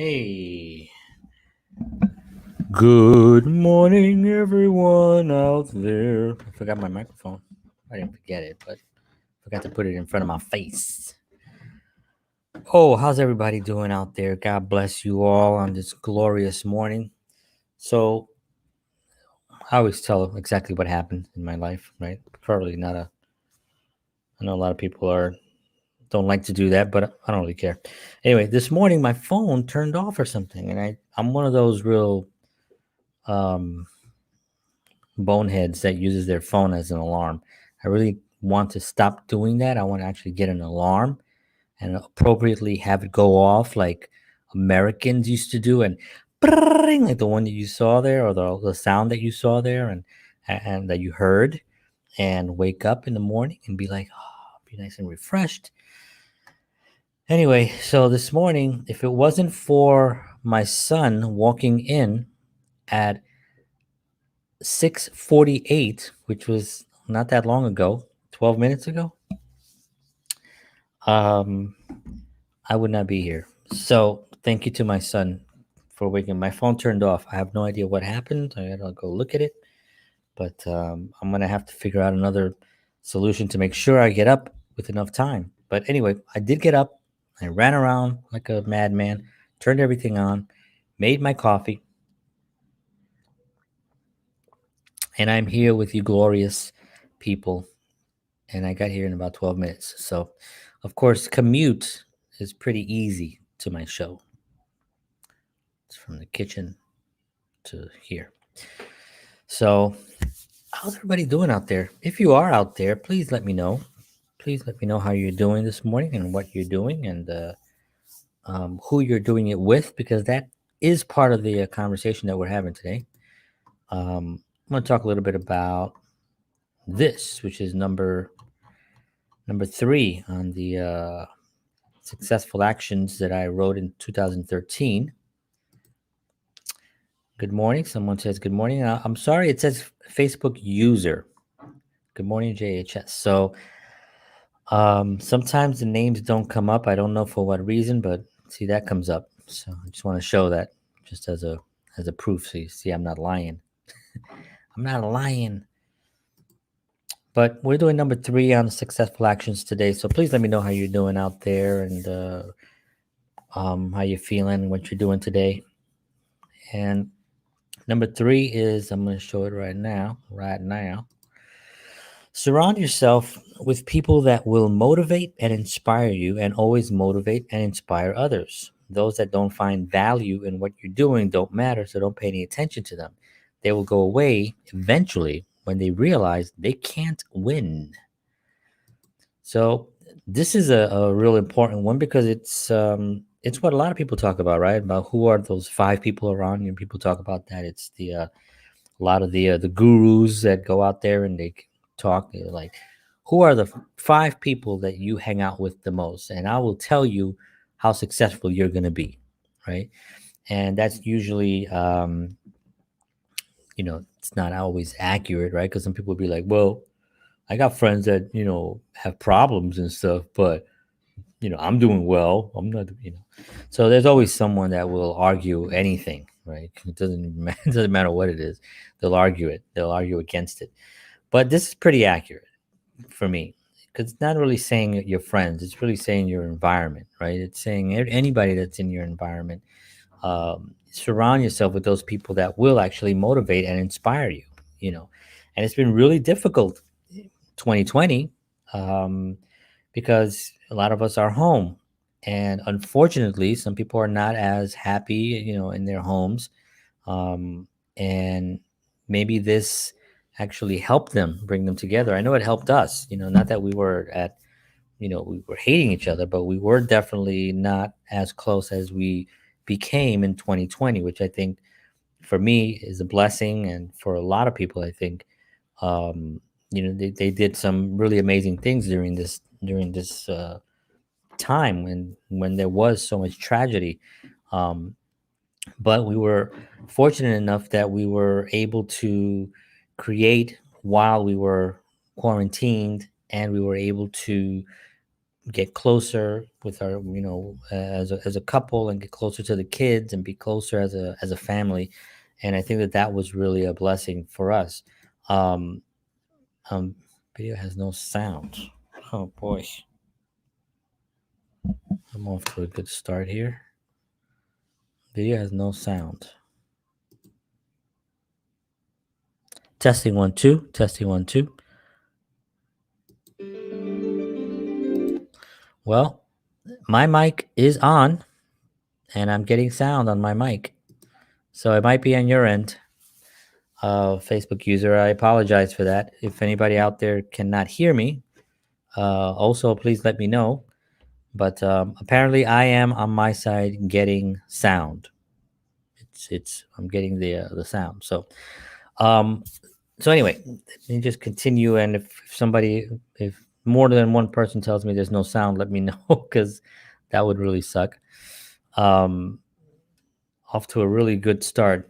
Hey, good morning, everyone out there. I forgot my microphone. I didn't forget it, but forgot to put it in front of my face. Oh, how's everybody doing out there? God bless you all on this glorious morning. So, I always tell exactly what happened in my life, right? Probably not a. I know a lot of people don't like to do that, but I don't really care. Anyway, this morning my phone turned off or something, and I'm one of those real um boneheads that uses their phone as an alarm. I really want to stop doing that. I want to actually get an alarm and appropriately have it go off like Americans used to do, and brrrring, like the one that you saw there, or the sound that you saw there, and that you heard, and wake up in the morning and be like, oh, be nice and refreshed. Anyway, so this morning, if it wasn't for my son walking in at 6:48, which was not that long ago, 12 minutes ago, um, I would not be here. So thank you to my son for waking. My phone turned off. I have no idea what happened. I gotta go look at it, but I'm gonna have to figure out another solution to make sure I get up with enough time. But anyway, I did get up. I ran around like a madman, turned everything on, made my coffee, and I'm here with you, glorious people, and I got here in about 12 minutes. So, of course, commute is pretty easy to my show. It's from the kitchen to here. So, how's everybody doing out there? If you are out there, please let me know. Please let me know how you're doing this morning and what you're doing and who you're doing it with, because that is part of the conversation that we're having today. I'm going to talk a little bit about this, which is number three on the successful actions that I wrote in 2013. Good morning. Someone says good morning. I'm sorry, it says Facebook user. Good morning, JHS. So sometimes the names don't come up. I don't know for what reason, but see that comes up. So I just want to show that just as a proof. So you see, I'm not lying. I'm not lying. But we're doing number three on the successful actions today. So please let me know how you're doing out there and how you're feeling, what you're doing today. And number three is I'm going to show it right now. Right now. Surround yourself with people that will motivate and inspire you and always motivate and inspire others. Those that don't find value in what you're doing don't matter, so don't pay any attention to them. They will go away eventually when they realize they can't win. So this is a real important one because it's what a lot of people talk about, right? About who are those five people around you. And people talk about that. It's a lot of the gurus that go out there and they talk. They're like, who are the five people that you hang out with the most? And I will tell you how successful you're going to be, right? And that's usually, it's not always accurate, right? Because some people will be like, well, I got friends that have problems and stuff, but I'm doing well. I'm not. So there's always someone that will argue anything, right? It doesn't matter, it doesn't matter what it is. They'll argue it. They'll argue against it. But this is pretty accurate for me because it's not really saying your friends. It's really saying your environment, right? It's saying anybody that's in your environment. Surround yourself with those people that will actually motivate and inspire you. You know, and it's been really difficult 2020 um, because a lot of us are home. And unfortunately, some people are not as happy, in their homes. Um, and maybe this actually helped them bring them together. I know it helped us, not that we were we were hating each other, but we were definitely not as close as we became in 2020, which I think for me is a blessing. And for a lot of people, I think um, they did some really amazing things during this time when there was so much tragedy. Um, but we were fortunate enough that we were able to create while we were quarantined, and we were able to get closer with our, as a couple, and get closer to the kids and be closer as a family. And I think that that was really a blessing for us. um um Video has no sound. Oh boy, I'm off to a good start here. Video has no sound. Testing 1 2, testing 1 2. Well, my mic is on, and I'm getting sound on my mic, so it might be on your end, Facebook user. I apologize for that. If anybody out there cannot hear me, also please let me know. But apparently, I am on my side getting sound. It's I'm getting the sound. Um, so anyway, let me just continue. And if somebody, if more than one person tells me there's no sound, let me know, because that would really suck. Um, Off to a really good start.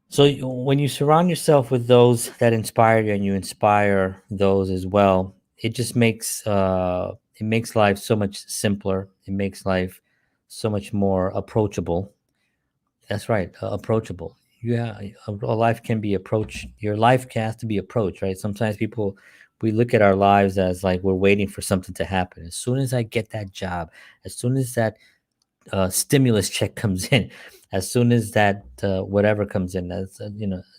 So when you surround yourself with those that inspire you, and you inspire those as well, it makes life so much simpler. It makes life so much more approachable. That's right, approachable. Yeah, a life can be approached. Your life has to be approached, right? Sometimes people, we look at our lives as like we're waiting for something to happen. As soon as I get that job, as soon as that stimulus check comes in, as soon as that whatever comes in, as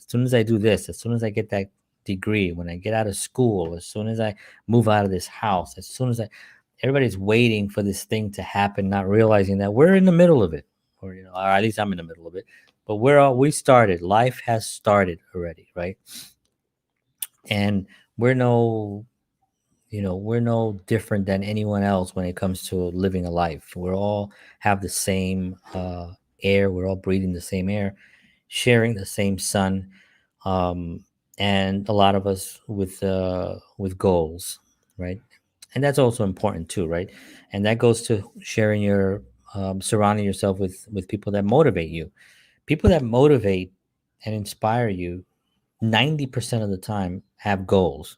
soon as I do this, as soon as I get that degree, when I get out of school, as soon as I move out of this house, as soon as I, everybody's waiting for this thing to happen, not realizing that we're in the middle of it, or at least I'm in the middle of it. But we started. Life has started already, right? And we're no we're no different than anyone else when it comes to living a life. We're all have the same air. We're all breathing the same air, sharing the same sun, um, and a lot of us with goals, right? And that's also important too, right? And that goes to sharing your surrounding yourself with people that motivate you. People that motivate and inspire you 90% of the time have goals.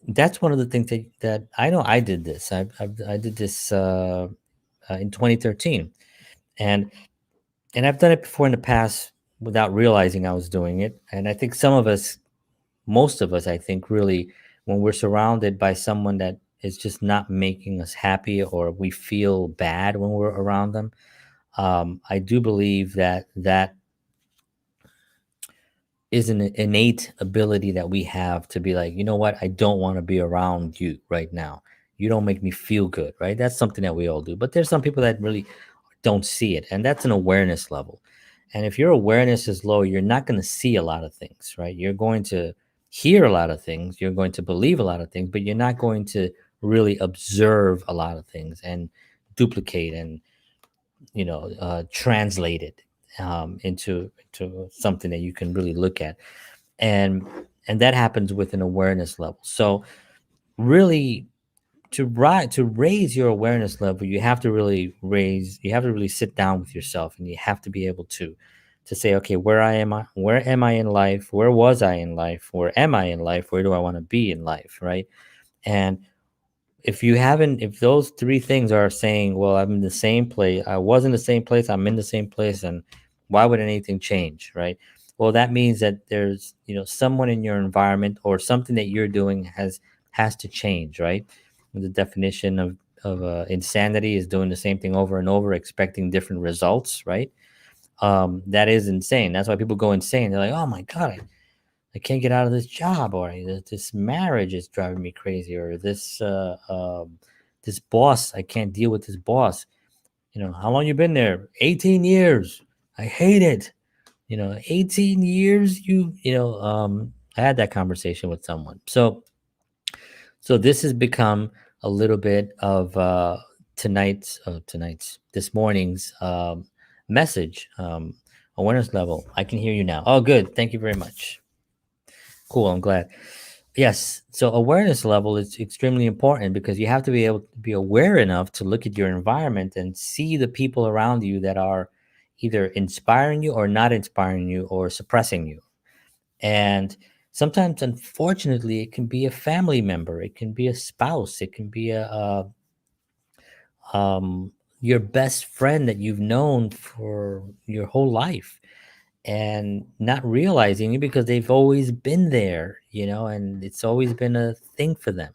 That's one of the things that I know. I did this. I did this in 2013, and I've done it before in the past without realizing I was doing it. And I think some of us, most of us, I think, really, when we're surrounded by someone that is just not making us happy, or we feel bad when we're around them, I do believe that that is an innate ability that we have to be like, you know what, I don't want to be around you right now. You don't make me feel good, right? That's something that we all do. But there's some people that really don't see it, and that's an awareness level. And if your awareness is low, you're not going to see a lot of things, right? You're going to hear a lot of things, you're going to believe a lot of things, but you're not going to really observe a lot of things and duplicate and translate it into something that you can really look at. and and that happens with an awareness level. So really, to raise your awareness level, you have to really sit down with yourself, and you have to be able to say, okay, where am I in life, where was I in life, where am I in life, where do I want to be in life, right? And if those three things are saying, well, I'm in the same place, I was in the same place, I'm in the same place, and why would anything change, right? Well, that means that there's someone in your environment, or something that you're doing has to change, right? The definition of insanity is doing the same thing over and over, expecting different results, right? That is insane. That's why people go insane. They're like, oh my god, I can't get out of this job, or this marriage is driving me crazy, or this boss, I can't deal with this boss. How long you been there? 18 years. I hate it. 18 years. I had that conversation with someone. So this has become a little bit of this morning's message, awareness level. I can hear you now. Oh, good. Thank you very much. Cool. I'm glad. Yes. So awareness level is extremely important, because you have to be able to be aware enough to look at your environment and see the people around you that are either inspiring you or not inspiring you, or suppressing you. And Sometimes, unfortunately, it can be a family member, it can be a spouse, it can be um, your best friend that you've known for your whole life, and not realizing it because they've always been there, and it's always been a thing for them.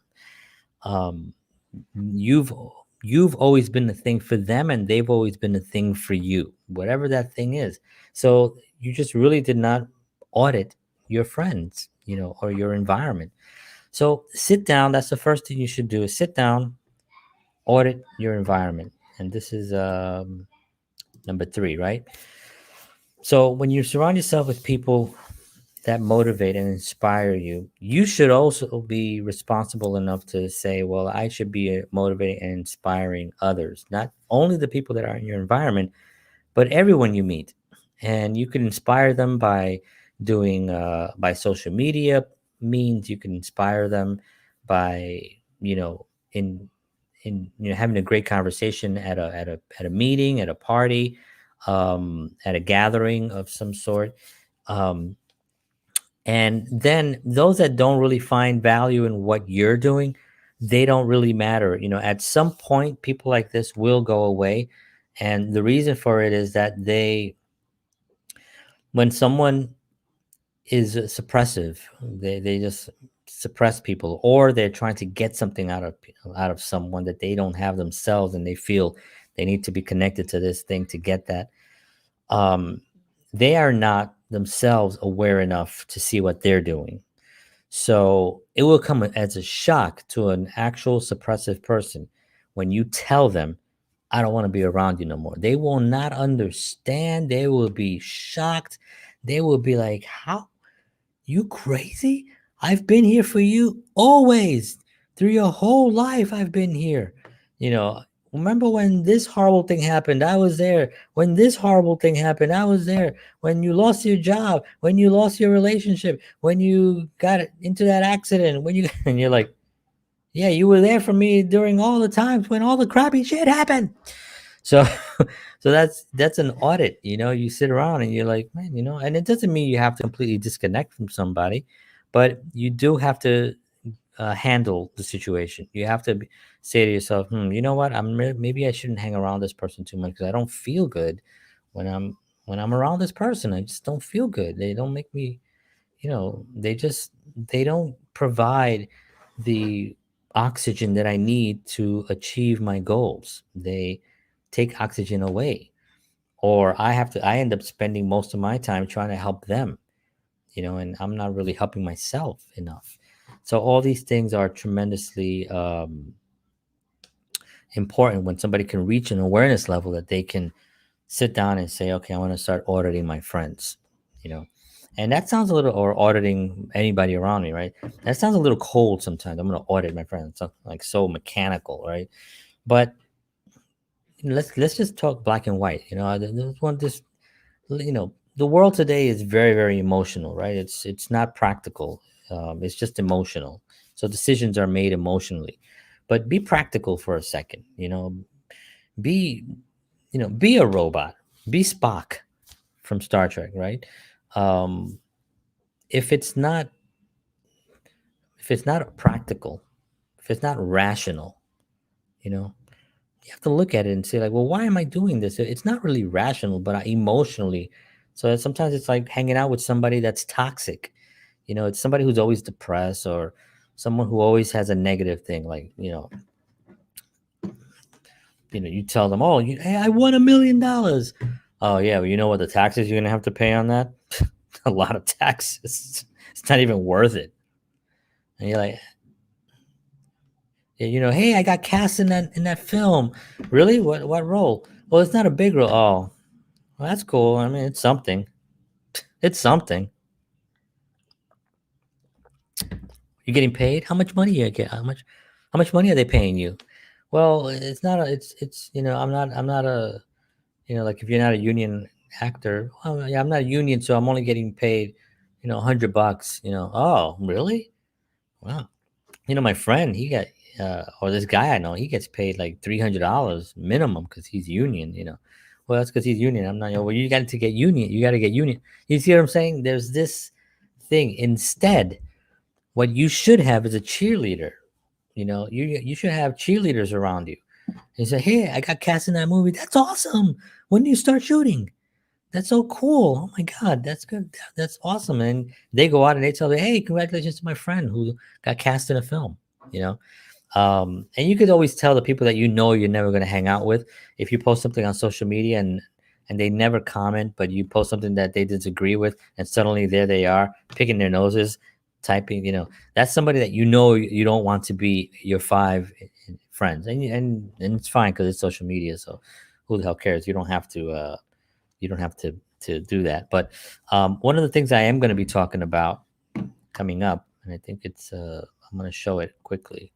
Um, you've you've always been a thing for them, and they've always been a thing for you, whatever that thing is. So you just really did not audit your friends, or your environment. So sit down. That's the first thing you should do, is sit down, audit your environment. And this is number three, right? So when you surround yourself with people that motivate and inspire you, you should also be responsible enough to say, well, I should be motivating and inspiring others, not only the people that are in your environment, but everyone you meet. And you can inspire them by doing by social media means. You can inspire them by, you know in having a great conversation at a meeting, at a party, at a gathering of some sort. um, and then those that don't really find value in what you're doing, they don't really matter. At some point, people like this will go away. And the reason for it is that when someone is suppressive, they just suppress people, or they're trying to get something out of someone that they don't have themselves, and they feel they need to be connected to this thing to get that. um, they are not themselves aware enough to see what they're doing. So it will come as a shock to an actual suppressive person when you tell them, I don't want to be around you no more. They will not understand. They will be shocked. They will be like, how? You crazy? I've been here for you always. Through your whole life, I've been here. You know, remember when this horrible thing happened? I was there. When this horrible thing happened, I was there. When you lost your job, when you lost your relationship, when you got into that accident, and you're like, yeah, you were there for me during all the times when all the crappy shit happened. So so that's an audit. You sit around and you're like, man, and it doesn't mean you have to completely disconnect from somebody, but you do have to handle the situation. You have to say to yourself, you know what, maybe I shouldn't hang around this person too much, because I don't feel good when I'm around this person. I just don't feel good. They don't make me, they don't provide the oxygen that I need to achieve my goals. They take oxygen away, or I end up spending most of my time trying to help them, and I'm not really helping myself enough. So all these things are tremendously important when somebody can reach an awareness level that they can sit down and say, okay, I want to start auditing my friends, you know. And that sounds a little, or auditing anybody around me, right? That sounds a little cold sometimes. I'm going to audit my friends, so, like, so mechanical, right? But let's just talk black and white. There's one this, the world today is very, very emotional, right? It's not practical. It's just emotional. So decisions are made emotionally. But be practical for a second. Be be a robot. Be Spock from Star Trek, right? Um, if it's not practical, if it's not rational, you know, you have to look at it and say, like, well, why am I doing this? It's not really rational, but emotionally. So sometimes it's like hanging out with somebody that's toxic. It's somebody who's always depressed, or someone who always has a negative thing. Like, you tell them, oh, hey, I won $1 million. Oh yeah, well, you know what the taxes you're gonna have to pay on that? A lot of taxes. It's not even worth it. And you're like, yeah, hey, I got cast in that film. Really? What role? Well, it's not a big role. Oh, well, that's cool. I mean, it's something. It's something. You're getting paid. How much money you get? How much money are they paying you? Well, it's not a. It's I'm not a. Like, if you're not a union actor, well, yeah, I'm not a union, so I'm only getting paid, $100. Oh, really? Wow. My friend, he got, or this guy I know, he gets paid like $300 minimum because he's union. Well, that's because he's union. I'm not. Well, you got to get union. You got to get union. You see what I'm saying? There's this thing. Instead, what you should have is a cheerleader. You should have cheerleaders around you. And say, hey, I got cast in that movie. That's awesome. When do you start shooting? That's so cool. Oh my God, that's good. That's awesome. And they go out and they tell me, hey, congratulations to my friend who got cast in a film, you know? And you could always tell the people that you're never going to hang out with if you post something on social media and they never comment, but you post something that they disagree with, and suddenly there they are picking their noses, typing. That's somebody that you don't want to be your five friends, and it's fine because it's social media. So who the hell cares? You don't have to. You don't have to do that. But one of the things I am going to be talking about coming up, and I think I'm going to show it quickly.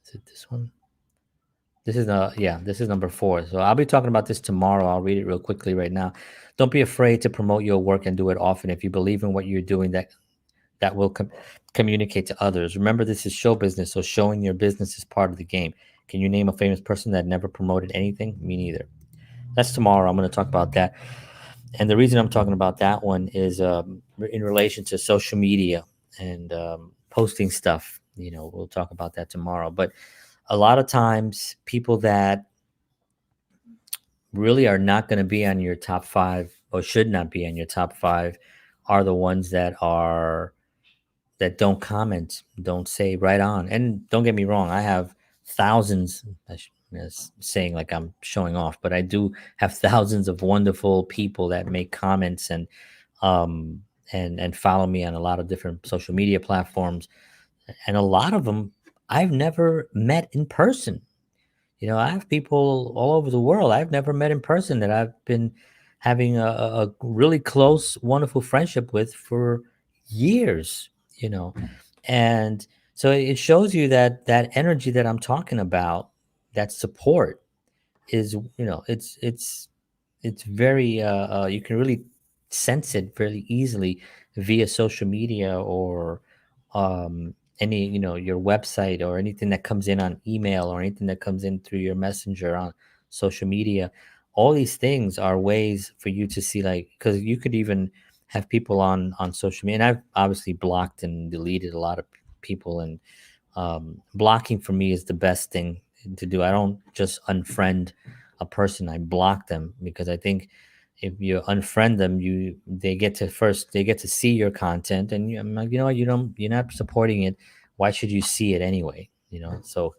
Is it this one? This is number 4. So I'll be talking about this tomorrow. I'll read it real quickly right now. Don't be afraid to promote your work and do it often. If you believe in what you're doing, that will communicate to others. Remember, this is show business, so showing your business is part of the game. Can you name a famous person that never promoted anything? Me neither. That's tomorrow. I'm going to talk about that. And the reason I'm talking about that one is in relation to social media and posting stuff. We'll talk about that tomorrow. But a lot of times, people that really are not going to be on your top 5 or should not be on your top 5 are the ones that don't comment, don't say right on. And don't get me wrong, I have thousands. Saying like I'm showing off, but I do have thousands of wonderful people that make comments um, and follow me on a lot of different social media platforms, and a lot of them I've never met in person. I have people all over the world I've never met in person that I've been having a really close, wonderful friendship with for years, and so it shows you that energy that I'm talking about, that support is, it's very, you can really sense it fairly easily via social media or any, your website or anything that comes in on email or anything that comes in through your messenger on social media. All these things are ways for you to see, like, because you could even have people on social media, and I've obviously blocked and deleted a lot of people, and blocking for me is the best thing to do. I don't just unfriend a person; I block them, because I think if you unfriend them, they get to see your content, and I'm like, what, you're not supporting it. Why should you see it anyway? So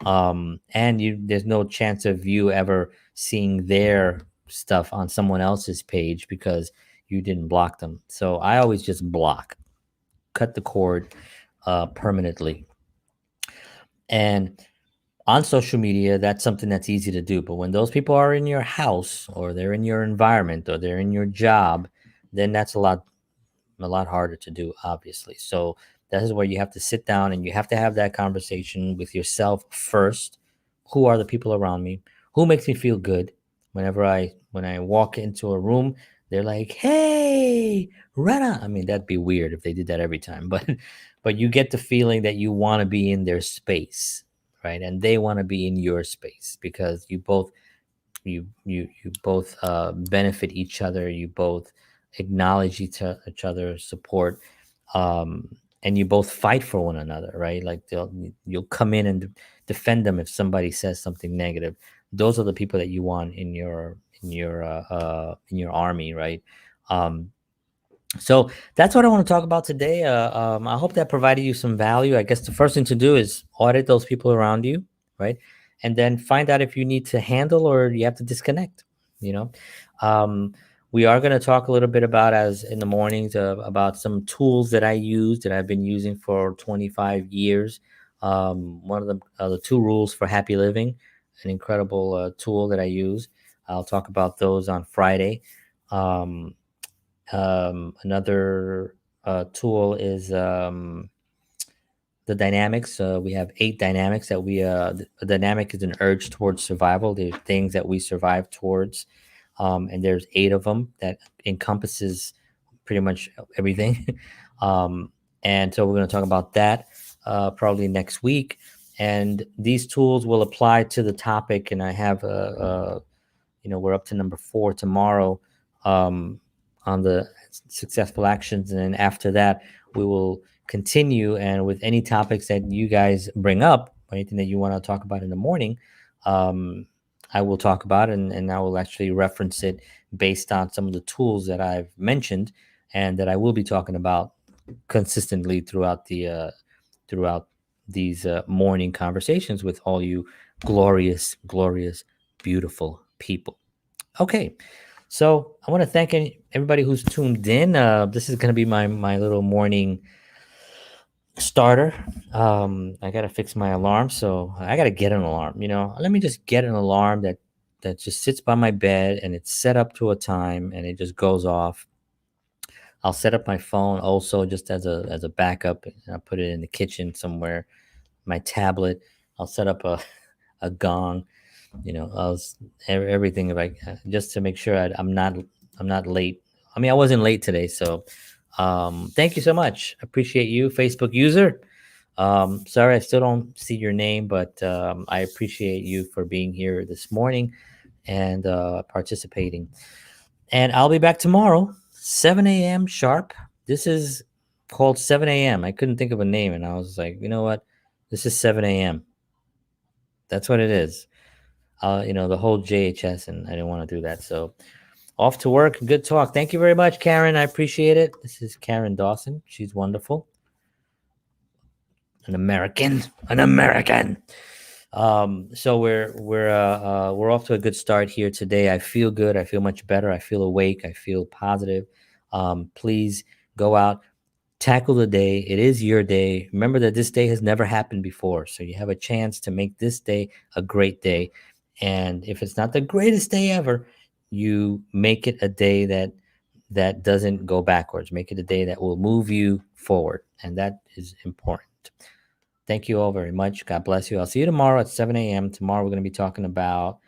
and there's no chance of you ever seeing their stuff on someone else's page because you didn't block them. So I always just block, cut the cord permanently. And on social media, that's something that's easy to do. But when those people are in your house or they're in your environment or they're in your job, then that's a lot harder to do, obviously. So that is where you have to sit down and you have to have that conversation with yourself first. Who are the people around me? Who makes me feel good? When I walk into a room, they're like, "Hey, Rena." I mean, that'd be weird if they did that every time, but you get the feeling that you want to be in their space, right? And they want to be in your space because you both benefit each other. You both acknowledge each other, support, and you both fight for one another, right? Like you'll come in and defend them if somebody says something negative. Those are the people that you want in your army, right? Um, so that's what I want to talk about today. I hope that provided you some value. I guess the first thing to do is audit those people around you, right? And then find out if you need to handle or you have to disconnect. You know, um, we are going to talk a little bit about, as in the mornings, about some tools that I use that I've been using for 25 years. One of the 2 rules for happy living, an incredible tool that I use. I'll talk about those on Friday. Um, another tool is the dynamics. We have 8 dynamics that a dynamic is an urge towards survival. There's things that we survive towards. And there's 8 of them that encompasses pretty much everything. And so we're going to talk about that probably next week. And these tools will apply to the topic. And I have, we're up to number 4 tomorrow. Um, on the successful actions, and then after that, we will continue. And with any topics that you guys bring up, or anything that you want to talk about in the morning, um, I will talk about it, and I will actually reference it based on some of the tools that I've mentioned and that I will be talking about consistently throughout these morning conversations with all you glorious, glorious, beautiful people. Okay, so I want to thank everybody who's tuned in. This is going to be my little morning starter. I got to fix my alarm, so I got to get an alarm. Let me just get an alarm that just sits by my bed and it's set up to a time and it just goes off. I'll set up my phone also just as a backup. I'll put it in the kitchen somewhere. My tablet. I'll set up a gong. Everything just to make sure I'm not late. I mean, I wasn't late today, so thank you so much. Appreciate you, Facebook user. Sorry, I still don't see your name, but I appreciate you for being here this morning and participating. And I'll be back tomorrow, 7 a.m. sharp. This is called 7 a.m. I couldn't think of a name, and I was like, you know what? This is 7 a.m. That's what it is. The whole JHS, and I didn't want to do that. So off to work. Good talk. Thank you very much, Karen. I appreciate it. This is Karen Dawson. She's wonderful. An American. An American. So we're off to a good start here today. I feel good. I feel much better. I feel awake. I feel positive. Please go out, tackle the day. It is your day. Remember that this day has never happened before, so you have a chance to make this day a great day. And if it's not the greatest day ever, you make it a day that doesn't go backwards. Make it a day that will move you forward, and that is important. Thank you all very much. God bless you. I'll see you tomorrow at 7 a.m. Tomorrow, we're going to be talking about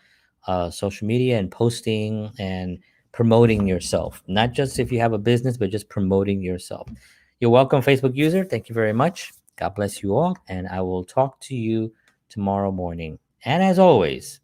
social media and posting and promoting yourself. Not just if you have a business, but just promoting yourself. You're welcome, Facebook user. Thank you very much. God bless you all. And I will talk to you tomorrow morning. And as always,